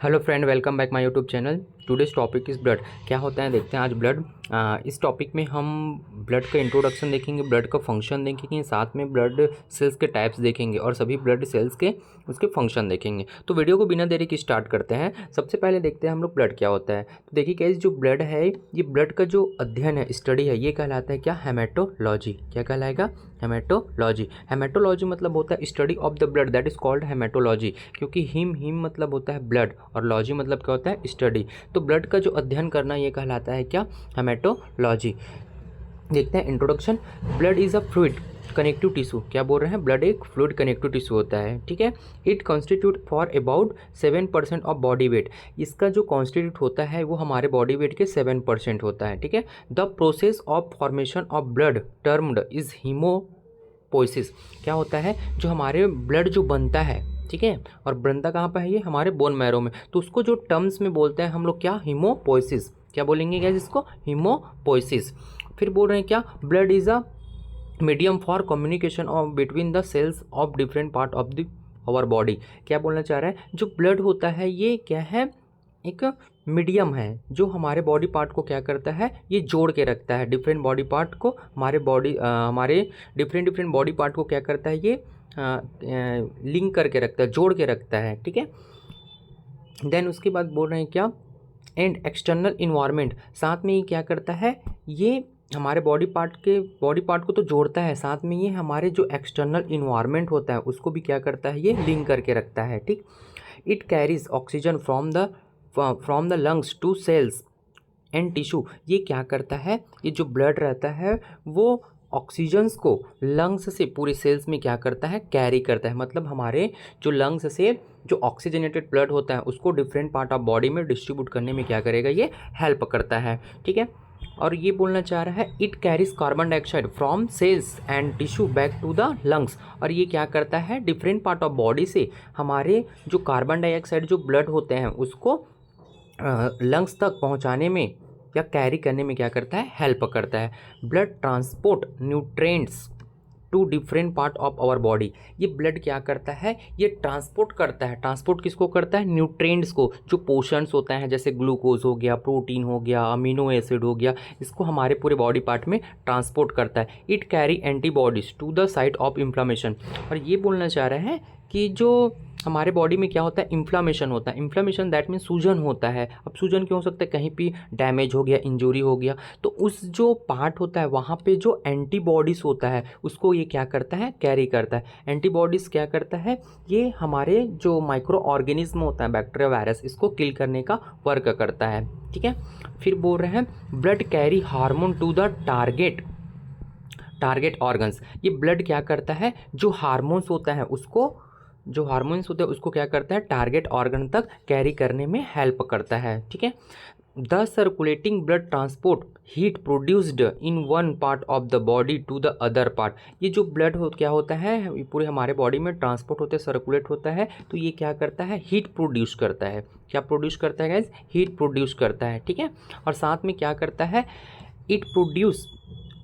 Hello friend, welcome back my YouTube channel. Today's topic is blood. क्या होता है देखते हैं आज ब्लड। इस टॉपिक में हम ब्लड का इंट्रोडक्शन देखेंगे, ब्लड का फंक्शन देखेंगे, साथ में ब्लड सेल्स के टाइप्स देखेंगे और सभी ब्लड सेल्स के उसके फंक्शन देखेंगे। तो वीडियो को बिना देरी के स्टार्ट करते हैं। सबसे पहले देखते हैं हम लोग ब्लड क्या होता है। तो देखिए गाइस, जो ब्लड है ये ब्लड का जो अध्ययन है, स्टडी है, ये कहलाता है क्या? हेमेटोलॉजी। क्या कहलाएगा? हेमेटोलॉजी। हेमेटोलॉजी मतलब होता है study of the blood, that is called haematology. क्योंकि हिम मतलब होता है ब्लड और लॉजी मतलब क्या होता है? स्टडी। तो ब्लड का जो अध्ययन करना ये कहलाता है क्या? हेमेटोलॉजी। देखते हैं introduction. Blood is a fluid connective tissue. क्या बोल रहे हैं? ब्लड एक फ्लूइड कनेक्टिव टिश्यू होता है, ठीक है। It constitute for about 7% of body weight. इसका जो कॉन्स्टिट्यूट होता है वो हमारे बॉडी वेट के 7% होता है, ठीक है। The process of formation of blood termed is haemopoiesis. क्या होता है? जो हमारे ब्लड जो बनता है, ठीक है, और बनता कहाँ पर है? ये हमारे बोन मैरो में। तो उसको जो टर्म्स में बोलते हैं हम लोग क्या? हीमोपोइसिस। क्या बोलेंगे गाइस इसको? हीमोपोइसिस। फिर बोल रहे हैं क्या? Blood is a medium for communication of between the cells of different part of the our body. क्या बोलना चाह रहा है? जो ब्लड होता है ये क्या है? एक मीडियम है जो हमारे बॉडी पार्ट को क्या करता है? ये जोड़ के रखता है डिफरेंट बॉडी पार्ट को। हमारे डिफरेंट डिफरेंट बॉडी पार्ट को क्या करता है? ये लिंक करके रखता है, जोड़ के रखता है, ठीक है। देन उसके बाद बोल रहे हैं क्या? And external environment. साथ में ये क्या करता है? ये हमारे बॉडी पार्ट को तो जोड़ता है, साथ में ये हमारे जो एक्सटर्नल इन्वायरमेंट होता है उसको भी क्या करता है? ये लिंक करके रखता है, ठीक। It carries oxygen from the lungs to cells and tissue. ये क्या करता है? ये जो ब्लड रहता है वो ऑक्सीजन्स को लंग्स से पूरे सेल्स में क्या करता है? कैरी करता है। मतलब हमारे जो लंग्स से जो ऑक्सीजनेटेड ब्लड होता है उसको डिफरेंट पार्ट ऑफ बॉडी में डिस्ट्रीब्यूट करने में क्या करेगा? ये हेल्प करता है, ठीक है। और ये बोलना चाह रहा है it carries carbon dioxide from cells and tissue back to the lungs. और ये क्या करता है? डिफरेंट पार्ट ऑफ बॉडी से हमारे जो कार्बन डाइऑक्साइड जो ब्लड होते हैं उसको लंग्स तक पहुंचाने में या कैरी करने में क्या करता है? हेल्प करता है। Blood transport nutrients to different part of our body. ये ब्लड क्या करता है? ये ट्रांसपोर्ट करता है। ट्रांसपोर्ट किसको करता है? न्यूट्रिएंट्स को, जो पोर्शंस होता है जैसे ग्लूकोज हो गया, प्रोटीन हो गया, अमीनो एसिड हो गया, इसको हमारे पूरे बॉडी पार्ट में ट्रांसपोर्ट करता है। It carry antibodies to the site of inflammation. और ये बोलना चाह रहे हैं कि जो हमारे बॉडी में क्या होता है? इन्फ्लामेशन होता है। इन्फ्लामेशन दैट मीन सूजन होता है। अब सूजन क्यों हो सकता है? कहीं भी डैमेज हो गया, इंजरी हो गया, तो उस जो पार्ट होता है वहाँ पे जो एंटीबॉडीज़ होता है उसको ये क्या करता है? कैरी करता है। एंटीबॉडीज़ क्या करता है? ये हमारे जो माइक्रो ऑर्गेनिज्म होता है, बैक्टीरिया, वायरस, इसको किल करने का वर्क करता है, ठीक है। फिर बोल रहे हैं blood carry hormone to the target organs. ये ब्लड क्या करता है? जो हार्मोन्स होता है उसको क्या करता है? टारगेट ऑर्गन तक कैरी करने में हेल्प करता है, ठीक है। The circulating blood transport heat produced in one part of the body to the other part. ये जो ब्लड क्या होता है? ये पूरे हमारे बॉडी में ट्रांसपोर्ट होता है, सर्कुलेट होता है, तो ये क्या करता है? हीट प्रोड्यूस करता है। क्या प्रोड्यूस करता है गाइस? हीट प्रोड्यूस करता है, ठीक है। और साथ में क्या करता है? It produce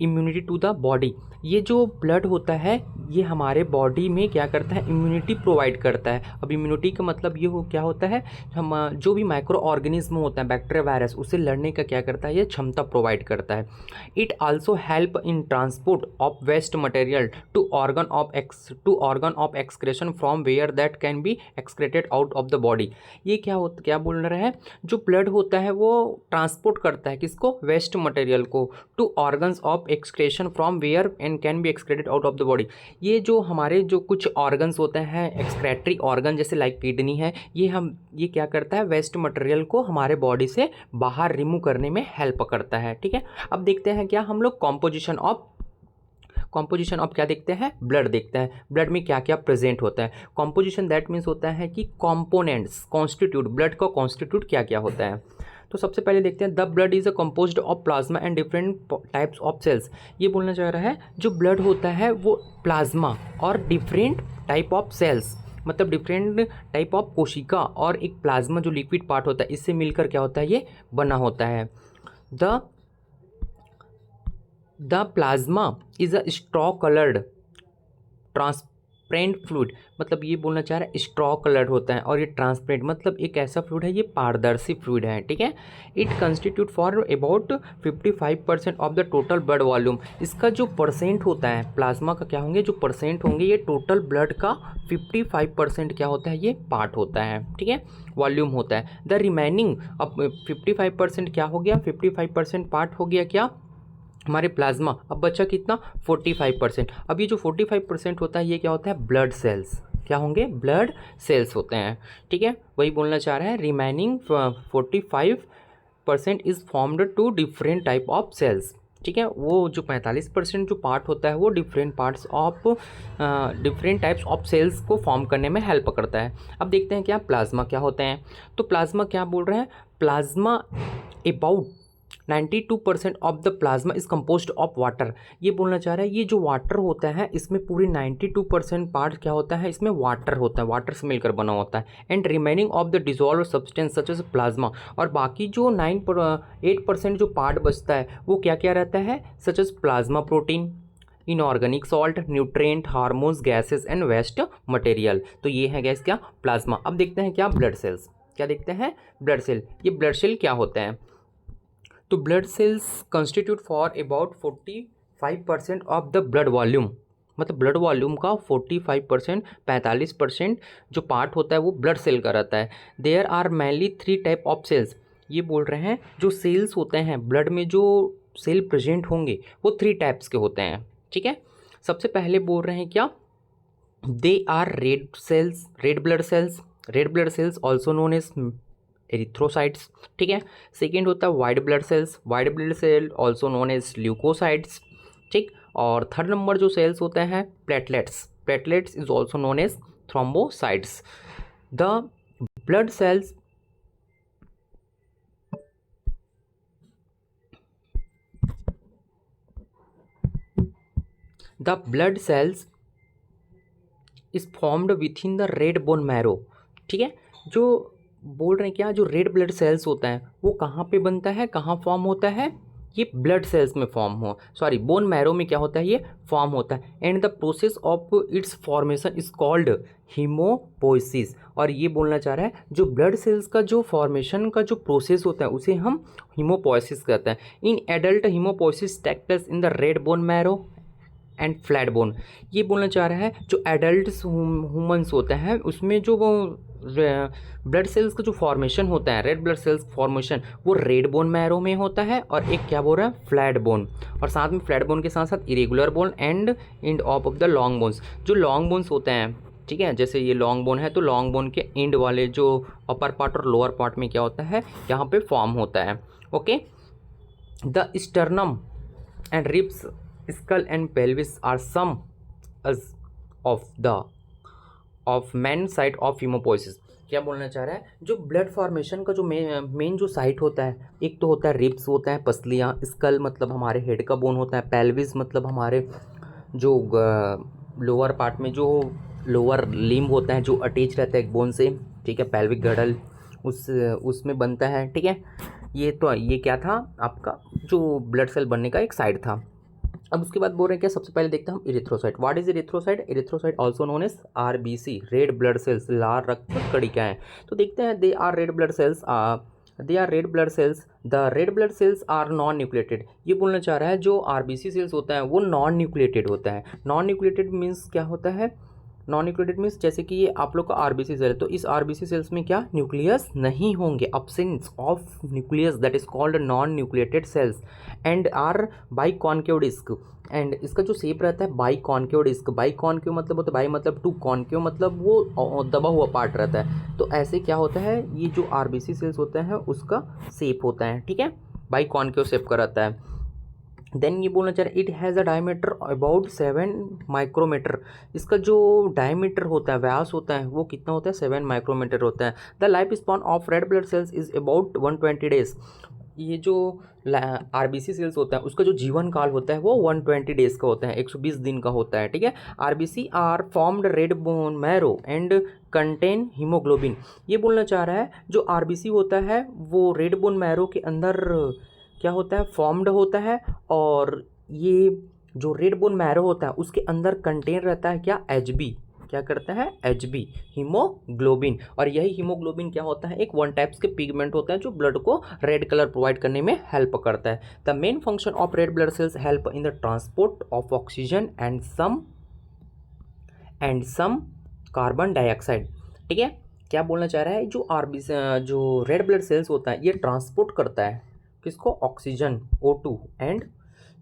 immunity to the body. ये जो ब्लड होता है ये हमारे बॉडी में क्या करता है? इम्यूनिटी प्रोवाइड करता है। अब इम्यूनिटी का मतलब ये क्या होता है? हम जो भी माइक्रो ऑर्गेनिज्म होता है, बैक्टीरिया, वायरस, उससे लड़ने का क्या करता है? ये क्षमता प्रोवाइड करता है। It also help in transport of waste material to organ of excretion from where that can be excreted out of the body. ये क्या बोल रहे हैं? जो ब्लड होता है वो ट्रांसपोर्ट करता है किसको? वेस्ट मटेरियल को, to organs of excretion from where and can be excreted out of the body. ये जो हमारे जो कुछ ऑर्गन्स होते हैं, एक्सक्रेटरी ऑर्गन, जैसे लाइक किडनी है, ये क्या करता है? वेस्ट मटेरियल को हमारे बॉडी से बाहर रिमूव करने में हेल्प करता है, ठीक है। अब देखते हैं क्या हम लोग कॉम्पोजिशन ऑफ क्या देखते हैं? ब्लड देखते हैं। ब्लड में क्या क्या प्रेजेंट होता है? कॉम्पोजिशन दैट मीन्स होता है कि कॉम्पोनेंट्स, कॉन्स्टिट्यूट, ब्लड का कॉन्स्टिट्यूट क्या क्या होता है। तो सबसे पहले देखते हैं the blood is a composed of plasma and different types of cells. ये बोलना चाह रहा है जो ब्लड होता है वो प्लाज्मा और डिफरेंट टाइप ऑफ सेल्स, मतलब डिफरेंट टाइप ऑफ कोशिका और एक प्लाज्मा जो लिक्विड पार्ट होता है, इससे मिलकर क्या होता है? ये बना होता है। The plasma is a straw coloured transparent fluid, मतलब ये बोलना चाह रहा है स्ट्रॉ कलर्ड होता है, और ये ट्रांसपेरेंट मतलब एक ऐसा फ्लूइड है, ये पारदर्शी फ्लूइड है, ठीक है। It constitute for about 55% of the total blood volume. इसका जो परसेंट होता है प्लाज्मा का, क्या होंगे जो परसेंट होंगे, ये टोटल ब्लड का 55% क्या होता है, ये पार्ट होता है, ठीक है, वॉल्यूम होता है। द रिमेनिंग, अब 55% क्या हो गया, 55% पार्ट हो गया क्या हमारे प्लाज्मा, अब बचा कितना 45%। अब ये जो 45% होता है ये क्या होता है, ब्लड सेल्स, क्या होंगे, ब्लड सेल्स होते हैं, ठीक है। वही बोलना चाह रहा है, remaining 45% is formed to different type of cells, ठीक है। वो जो 45% जो पार्ट होता है वो different parts of different types of cells को फॉर्म करने में हेल्प करता है। अब देखते हैं क्या प्लाज्मा क्या होते हैं। तो प्लाज्मा क्या बोल रहे हैं, plasma about 92% of the plasma is composed of water. ये बोलना चाह रहा है ये जो वाटर होता है इसमें पूरी 92% पार्ट क्या होता है, इसमें वाटर होता है, वाटर से मिलकर बना होता है। And remaining of the dissolve substance such as plasma, और बाकी जो 8% जो पार्ट बचता है वो क्या क्या रहता है, such as plasma protein, inorganic salt, nutrient, hormones, gases and waste material. तो ये है गैस क्या प्लाज्मा। अब देखते हैं क्या ब्लड सेल्स, क्या देखते हैं ब्लड सेल। ये ब्लड सेल क्या होते हैं, तो blood cells constitute for about 45% of the blood volume, मतलब ब्लड वॉल्यूम का 45% 45% जो पार्ट होता है वो ब्लड सेल का रहता है। There are mainly 3 type of cells. ये बोल रहे हैं जो सेल्स होते हैं ब्लड में, जो सेल प्रेजेंट होंगे वो 3 टाइप्स के होते हैं, ठीक है। सबसे पहले बोल रहे हैं क्या, they are red cells, red blood cells also known as erythrocytes, ठीक है। सेकेंड होता है white blood cell also known as leukocytes, ठीक। और थर्ड नंबर जो सेल्स होते हैं platelets is also known as thrombocytes. The blood cells is formed within the red bone marrow, ठीक है। जो बोल रहे हैं क्या, जो रेड ब्लड सेल्स होता है वो कहाँ पे बनता है, कहाँ फॉर्म होता है, ये ब्लड सेल्स में बोन मैरो में क्या होता है, ये फॉर्म होता है। And the process of its formation is called haemopoiesis. और ये बोलना चाह रहा है जो ब्लड सेल्स का जो फॉर्मेशन का जो प्रोसेस होता है उसे हम हीमोपोइसिस कहते हैं। In adult haemopoiesis take place in the red bone marrow and flat bone. ये बोलना चाह रहा है जो एडल्ट ह्यूमन्स होते हैं उसमें जो वो ब्लड सेल्स का जो फॉर्मेशन होता है, रेड ब्लड सेल्स फॉर्मेशन, वो रेड बोन मैरो में होता है, और एक क्या बोल रहा है, फ्लैट बोन। और साथ में फ्लैट बोन के साथ साथ irregular bone and end of the long bones. जो लॉन्ग बोन्स होते हैं, ठीक है, जैसे ये लॉन्ग बोन है तो लॉन्ग बोन के एंड वाले जो अपर पार्ट और लोअर पार्ट में क्या होता है, यहाँ पे फॉर्म होता है, okay. The sternum and ribs, skull and pelvis are some of main site of haemopoiesis. क्या बोलना चाह रहा है, जो ब्लड फॉर्मेशन का जो मेन जो साइट होता है, एक तो होता है रिब्स होता है पसलियाँ, स्कल मतलब हमारे हेड का बोन होता है, पेल्विस मतलब हमारे जो लोअर पार्ट में जो लोअर लिम्ब होता है जो अटैच रहता है एक बोन से, ठीक है, पेल्विक गडल उसमें बनता है, ठीक है। ये क्या था आपका जो ब्लड सेल बनने का एक साइड था। अब उसके बाद बोल रहे हैं क्या, सबसे पहले देखते हैं हम erythrocyte. What is erythrocyte also known as RBC, red blood cells, लाल रक्त कणिकाएं। तो देखते हैं they are red blood cells, the red blood cells are non nucleated. ये बोलना चाह रहा है जो आरबीसी सेल्स होता है वो नॉन न्यूक्लिएटेड होता है। नॉन न्यूक्लिएटेड मीन्स क्या होता है, नॉन न्यूक्लिएटेड मीन्स जैसे कि ये आप लोग का आरबीसी सेल है तो इस आरबीसी सेल्स में क्या न्यूक्लियस नहीं होंगे, absence of nucleus, that is called non nucleated cells and are biconcave disc. And इसका जो शेप रहता है biconcave disc, biconcave मतलब होता है बाई मतलब टू, कॉन्केव मतलब वो दबा हुआ पार्ट रहता है। तो ऐसे क्या होता है, ये जो आरबीसी सेल्स होते हैं उसका शेप होता है, ठीक है, बाई कॉन्केव शेप का रहता है। देन ये बोलना चाह रहा है it has a diameter about 7 micrometre. इसका जो डायमीटर होता है, व्यास होता है, वो कितना होता है, 7 माइक्रोमीटर होता है। The life spawn of red blood cells is about 120 days. ये जो आरबीसी सेल्स होता है उसका जो जीवन काल होता है वो 120 डेज का होता है, 120 दिन का होता है, ठीक है। RBC are formed red bone marrow and contain haemoglobin. ये बोलना चाह रहा है जो आरबीसी होता है वो रेड बोन मैरो के अंदर क्या होता है, फॉर्म्ड होता है, और ये जो रेड बोन मैरो होता है उसके अंदर कंटेन रहता है क्या, एचबी, क्या करता है, HB हीमोग्लोबिन। और यही हीमोग्लोबिन क्या होता है, एक वन टाइप्स के पिगमेंट होता है जो ब्लड को रेड कलर प्रोवाइड करने में हेल्प करता है। The main function of red blood cells help in the transport of oxygen and some carbon dioxide. ठीक है, क्या बोलना चाह रहा है, जो जो रेड ब्लड सेल्स होता है ये ट्रांसपोर्ट करता है किसको, ऑक्सीजन O2 एंड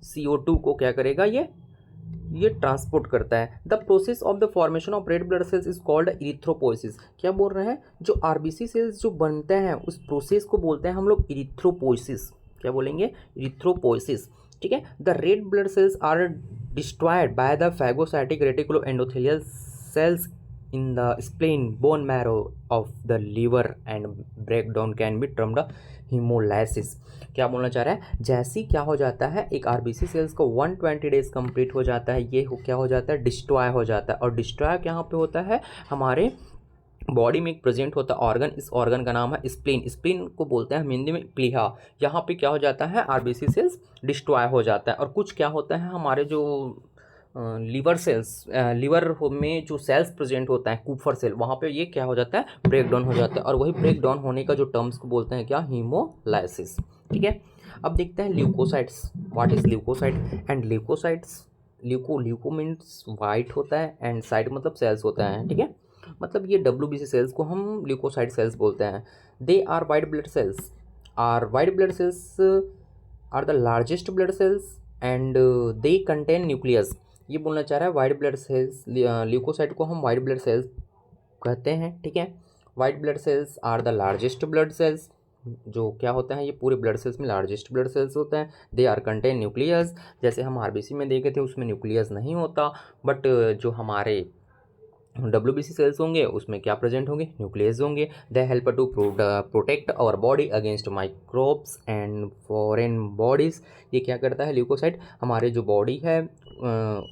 CO2 को क्या करेगा, ये ट्रांसपोर्ट करता है। The process of the formation of red blood cells is called erythropoiesis. क्या बोल रहे हैं, जो RBC सेल्स जो बनते हैं उस प्रोसेस को बोलते हैं हम लोग इरिथ्रोपोइसिस। क्या बोलेंगे, इरिथ्रोपोइसिस। ठीक है, the red blood cells are destroyed by the phagocytic reticuloendothelial cells in the spleen, bone marrow of the liver and breakdown can be termed hemolysis। क्या बोलना चाह रहा है, जैसे क्या हो जाता है, एक RBC सेल्स को 120 डेज कंप्लीट हो जाता है, ये क्या हो जाता है, डिस्ट्रॉय हो जाता है। और डिस्ट्रॉय यहाँ पे होता है, हमारे बॉडी में एक प्रेजेंट होता है ऑर्गन, इस ऑर्गन का नाम है स्प्लीन। स्प्लीन को बोलते हैं हम हिंदी में प्लीहा। यहाँ पे क्या हो जाता है, RBC सेल्स डिस्ट्रॉय हो जाता है। और कुछ क्या होता है, हमारे जो लीवर सेल्स, लीवर में जो सेल्स प्रेजेंट होता है कूपर सेल, वहाँ पे ये क्या हो जाता है, ब्रेक डाउन हो जाता है। और वही ब्रेक डाउन होने का जो टर्म्स को बोलते हैं क्या, हीमोलाइसिस। ठीक है, अब देखते हैं leukocytes. What is leukocyte and leukocytes, leuko means white होता है एंड साइट मतलब सेल्स होता है। ठीक है, मतलब ये WBC सेल्स को हम ल्यूकोसाइट सेल्स बोलते हैं। They are white blood cells, are the largest blood cells and they contain nucleus. ये बोलना चाह रहा है, वाइट ब्लड सेल्स, ल्यूकोसाइट को हम वाइट ब्लड सेल्स कहते हैं। ठीक है, white blood cells are the largest blood cells, जो क्या होता है, ये पूरे ब्लड सेल्स में लार्जेस्ट ब्लड सेल्स होता है। दे आर कंटेन न्यूक्लियस, जैसे हम RBC में देखे थे उसमें न्यूक्लियस नहीं होता, बट जो हमारे WBC सेल्स होंगे उसमें क्या प्रेजेंट होंगे, न्यूक्लियस होंगे। They help to protect our body against microbes and foreign bodies. ये क्या करता है, ल्यूकोसाइट हमारे जो बॉडी है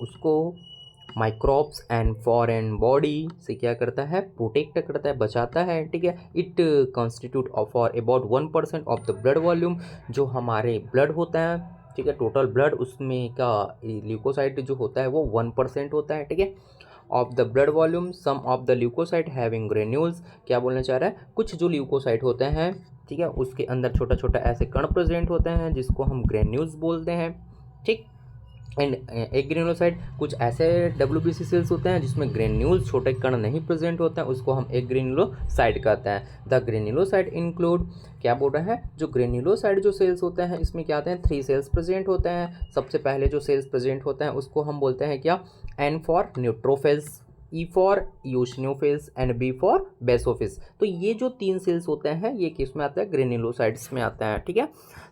उसको माइक्रोब्स एंड फॉरेन बॉडी से क्या करता है, प्रोटेक्ट करता है, बचाता है। ठीक है, it constitute for about 1% of the blood volume. जो हमारे ब्लड होता है, ठीक है, टोटल ब्लड, उसमें का ल्यूकोसाइट जो होता है वो 1% होता है। ठीक है, of the blood volume some of the leukocyte having granules. क्या बोलना चाह रहा है, कुछ जो ल्यूकोसाइट होते हैं, ठीक है, उसके अंदर छोटा छोटा ऐसे कण प्रेजेंट होते हैं जिसको हम ग्रेन्यूल्स बोलते हैं। ठीक, एंड एक ग्रेनुलोसाइट, कुछ ऐसे WBC सेल्स होते हैं जिसमें ग्रेन्यूल्स छोटे कण नहीं प्रेजेंट होते हैं, उसको हम एक ग्रेनुलोसाइट कहते हैं। द ग्रेनुलोसाइट इंक्लूड, क्या बोल रहे हैं, जो ग्रेनुलोसाइट जो सेल्स होते हैं इसमें क्या आते हैं, 3 सेल्स प्रेजेंट होते हैं। सबसे पहले जो सेल्स प्रेजेंट होते हैं उसको हम बोलते हैं क्या, N for neutrophils, E for eosinophils and B for basophils. तो ये जो 3 सेल्स होते हैं ये किस में आता है, ग्रेनुलोसाइट्स में आता है। ठीक है,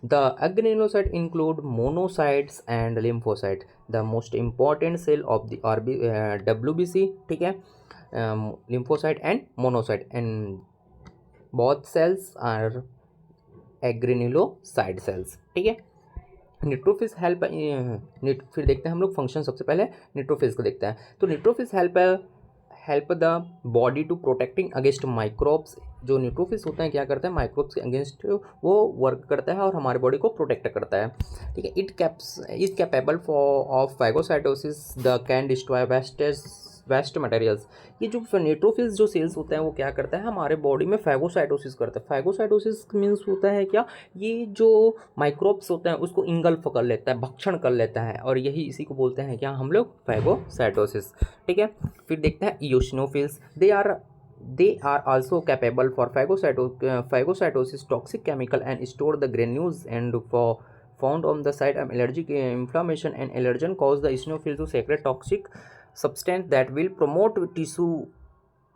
the granulocyte include monocytes and lymphocyte, the most important cell of the WBC। ठीक है, lymphocyte and monocyte and both cells are granulocyte cells. ठीक है, न्यूट्रोफिल्स हेल्प, फिर देखते हैं हम लोग फंक्शन। सबसे पहले न्यूट्रोफिल्स को देखते हैं। तो neutrophils help the body to protecting against microbes. जो न्यूट्रोफिल्स होता है क्या करता है, माइक्रोब्स के अगेंस्ट वो वर्क करता है और हमारे बॉडी को प्रोटेक्ट करता है। ठीक है, is capable of phagocytosis the can destroy waste materials. ये जो न्यूट्रोफिल्स जो सेल्स होता है वो क्या करता है, हमारे बॉडी में फैगोसाइटोसिस करता है। फैगोसाइटोसिस मीन्स होता है क्या, ये जो माइक्रोब्स होते हैं उसको इंगल्फ कर लेता है, भक्षण कर लेता है, और यही इसी को बोलते हैं क्या हम लोग, फैगोसाइटोसिस। ठीक है, फिर देखते हैं eosinophils. They are also capable for phagocytosis, toxic chemical, and store the granules and found on the site of allergic inflammation and allergen cause the eosinophil to secrete toxic substance that will promote tissue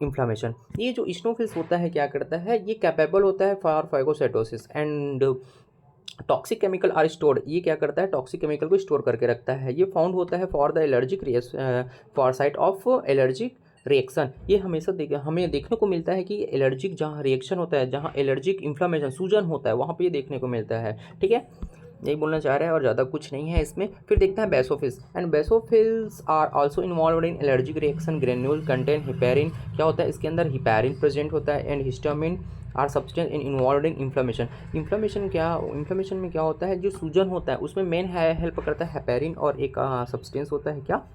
inflammation। ये जो eosinophils होता है क्या करता है, ये capable होता है for phagocytosis and toxic chemical are stored. ये क्या करता है, टॉक्सिक केमिकल को स्टोर करके रखता है। ये फाउंड होता है for the allergic for site of allergic reaction. ये हमेशा हमें देखने को मिलता है कि एलर्जिक जहाँ रिएक्शन होता है, जहाँ एलर्जिक इन्फ्लामेशन सूजन होता है, वहाँ पे ये देखने को मिलता है। ठीक है, यही बोलना चाह रहा है और ज़्यादा कुछ नहीं है इसमें। फिर देखते हैं basophils and basophils are also involved in allergic reaction. Granule contain heparin. क्या होता है, इसके अंदर हिपैरिन प्रेजेंट होता है and histamine are substance in involved in inflammation. Inflammation में क्या होता है, जो सूजन होता है उसमें मेन हेल्प करता है हेपैरिन, और एक सब्सटेंस होता है क्या,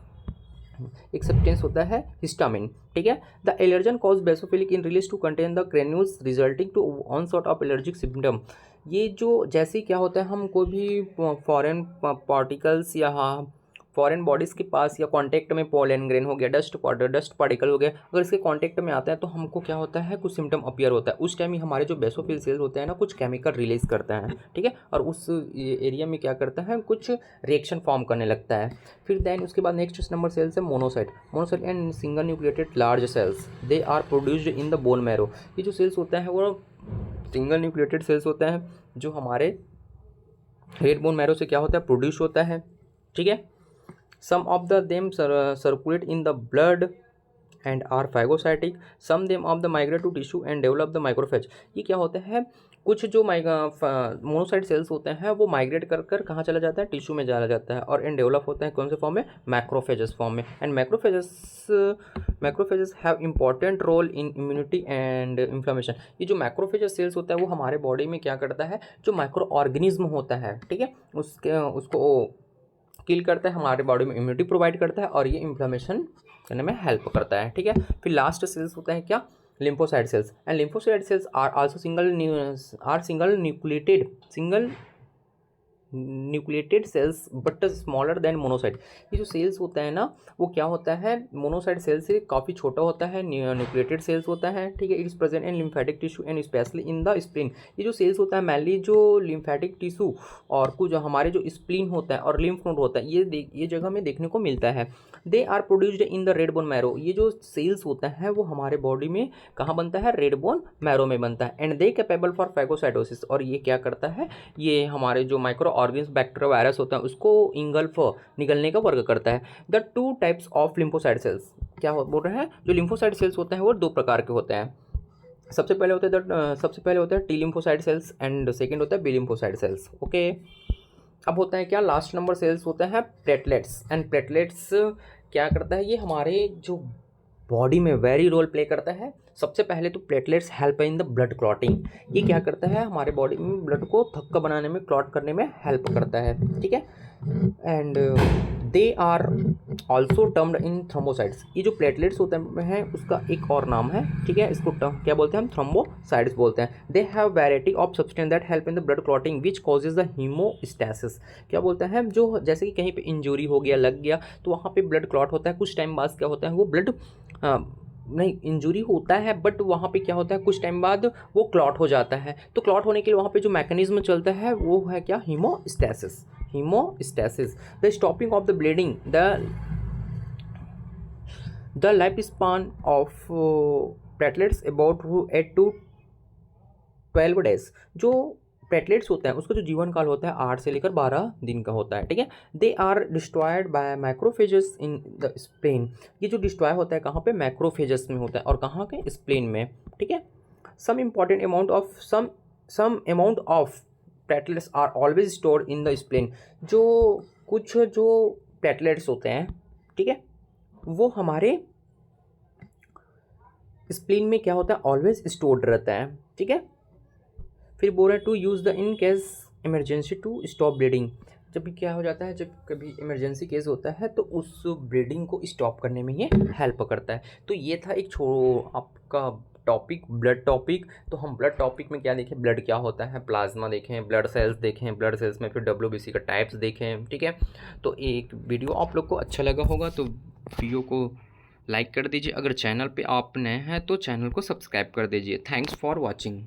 एक सब्सटेंस होता है हिस्टामिन, ठीक है। The allergen cause basophilic in release to contain the granules resulting to onset of allergic symptom. ये जो जैसे क्या होता है, हम कोई भी फॉरेन पार्टिकल्स या फॉरेन बॉडीज़ के पास या कांटेक्ट में पोलन ग्रेन हो गया, डस्ट पार्टिकल हो गया, अगर इसके कांटेक्ट में आता है तो हमको क्या होता है, कुछ सिम्टम अपीयर होता है। उस टाइम ही हमारे जो बेसोफिल सेल्स होते हैं ना, कुछ केमिकल रिलीज करते हैं, ठीक है, और उस एरिया में क्या करता है, कुछ रिएक्शन फॉर्म करने लगता है। फिर देन उसके बाद नेक्स्ट नंबर सेल्स है monocyte and single nucleated large cells, they are produced in the bone marrow. ये जो सेल्स होता है वो सिंगल न्यूक्लिएटेड सेल्स होते हैं, जो हमारे रेड बोन मैरो से क्या होता है, प्रोड्यूस होता है, ठीक है। Some of them circulate in the blood and are phagocytic. Some them of the migrate to tissue and develop the macrophage. ये क्या होता है, कुछ जो मोनोसाइट सेल्स होते हैं वो माइग्रेट कर कर कहाँ चला जाता है, टिश्यू में चला जाता है, और एंड डेवलप होता है कौन से फॉर्म में, मैक्रोफेजेस फॉर्म में। And macrophages have important role in immunity and inflammation. ये जो मैक्रोफेजेस सेल्स होता है वो हमारे बॉडी में क्या करता है, जो माइक्रो ऑर्गेनिज्म होता है, ठीक है, उसको किल करता है, हमारे बॉडी में इम्यूनिटी प्रोवाइड करता है, और ये इन्फ्लेमेशन करने में हेल्प करता है, ठीक है। फिर लास्ट सेल्स होता है क्या, lymphocyte cells. And lymphocyte cells are also single nucleated cells but smaller than monocyte. ये जो सेल्स होता है ना, वो क्या होता है, मोनोसाइट सेल से काफ़ी छोटा होता है, न्यूक्लिएटेड सेल्स होता है, ठीक है। It is present in lymphatic tissue and specially in the spleen. ये जो सेल्स होता है मेनली जो लिम्फेटिक टिश्यू और कुछ हमारे जो स्प्लीन होता है और लिम्फ नोड होता है, ये जगह में देखने को मिलता है। They are produced in the red bone marrow. ये जो सेल्स होता है वो हमारे बॉडी में कहाँ बनता है, रेड बोन मैरो में बनता है। And they capable for phagocytosis. और ये क्या करता है, ये हमारे जो माइक्रो ऑर्गेनिज्म बैक्टीरिया वायरस होता है उसको इंगल्फ निगलने का वर्क करता है। The two types of lymphocyte sales, क्या बोल रहे हैं, जो लिम्फोसाइट सेल्स होते हैं वो दो प्रकार के होते हैं। सबसे पहले होता है T lymphocyte cells and second होता है बी लिम्फोसाइट सेल्स, ओके। अब होता है क्या, लास्ट नंबर सेल्स होता है प्लेटलेट्स। एंड प्लेटलेट्स क्या करता है, ये हमारे जो बॉडी में वेरी रोल प्ले करता है। सबसे पहले तो platelets help in the blood clotting. ये क्या करता है, हमारे बॉडी में ब्लड को थक्का बनाने में, क्लॉट करने में हेल्प करता है, ठीक है। And they are also termed in thrombocytes. ये जो प्लेटलेट्स होते हैं उसका एक और नाम है, ठीक है, इसको क्या बोलते हैं हम, थ्रोम्बोसाइट्स बोलते हैं। They have variety of substance that help in the blood clotting which causes the haemostasis. क्या बोलते हैं, जो जैसे कि कहीं पे इंजरी हो गया, लग गया, तो वहाँ पे ब्लड क्लॉट होता है, कुछ टाइम बाद क्या होता है, वो ब्लड नहीं, इंजुरी होता है बट वहाँ पे क्या होता है, कुछ टाइम बाद वो क्लॉट हो जाता है। तो क्लॉट होने के लिए वहाँ पे जो मैकेनिज्म चलता है वो है क्या, haemostasis. The stopping of the bleeding, the life span of platelets about 8 to 12 days। जो प्लेटलेट्स होता है उसका जो जीवन काल होता है 8 से लेकर 12 दिन का होता है, ठीक है। They are destroyed by macrophages in the spleen. ये जो डिस्ट्रॉय होता है कहाँ पे, मैक्रोफेजेस में होता है, और कहाँ के, स्प्लेन में, ठीक है। Some amount of platelets are always stored in the spleen. जो प्लेटलेट्स होते हैं, ठीक है, वो हमारे स्प्लीन में क्या होता है, ऑलवेज स्टोर्ड रहता है, ठीक है। फिर बोल रहे हैं to use the in case emergency to stop bleeding. जब भी क्या हो जाता है, जब कभी इमरजेंसी केस होता है तो उस ब्लीडिंग को स्टॉप करने में ये हेल्प करता है। तो ये था एक आपका टॉपिक, ब्लड टॉपिक। तो हम ब्लड टॉपिक में क्या देखें, ब्लड क्या होता है, प्लाज्मा देखें, ब्लड सेल्स देखें, ब्लड सेल्स में फिर WBC का टाइप्स देखें, ठीक है। तो एक वीडियो आप लोग को अच्छा लगा होगा तो वीडियो को लाइक कर दीजिए। अगर चैनल पे आप नए हैं तो चैनल को सब्सक्राइब कर दीजिए। Thanks for watching.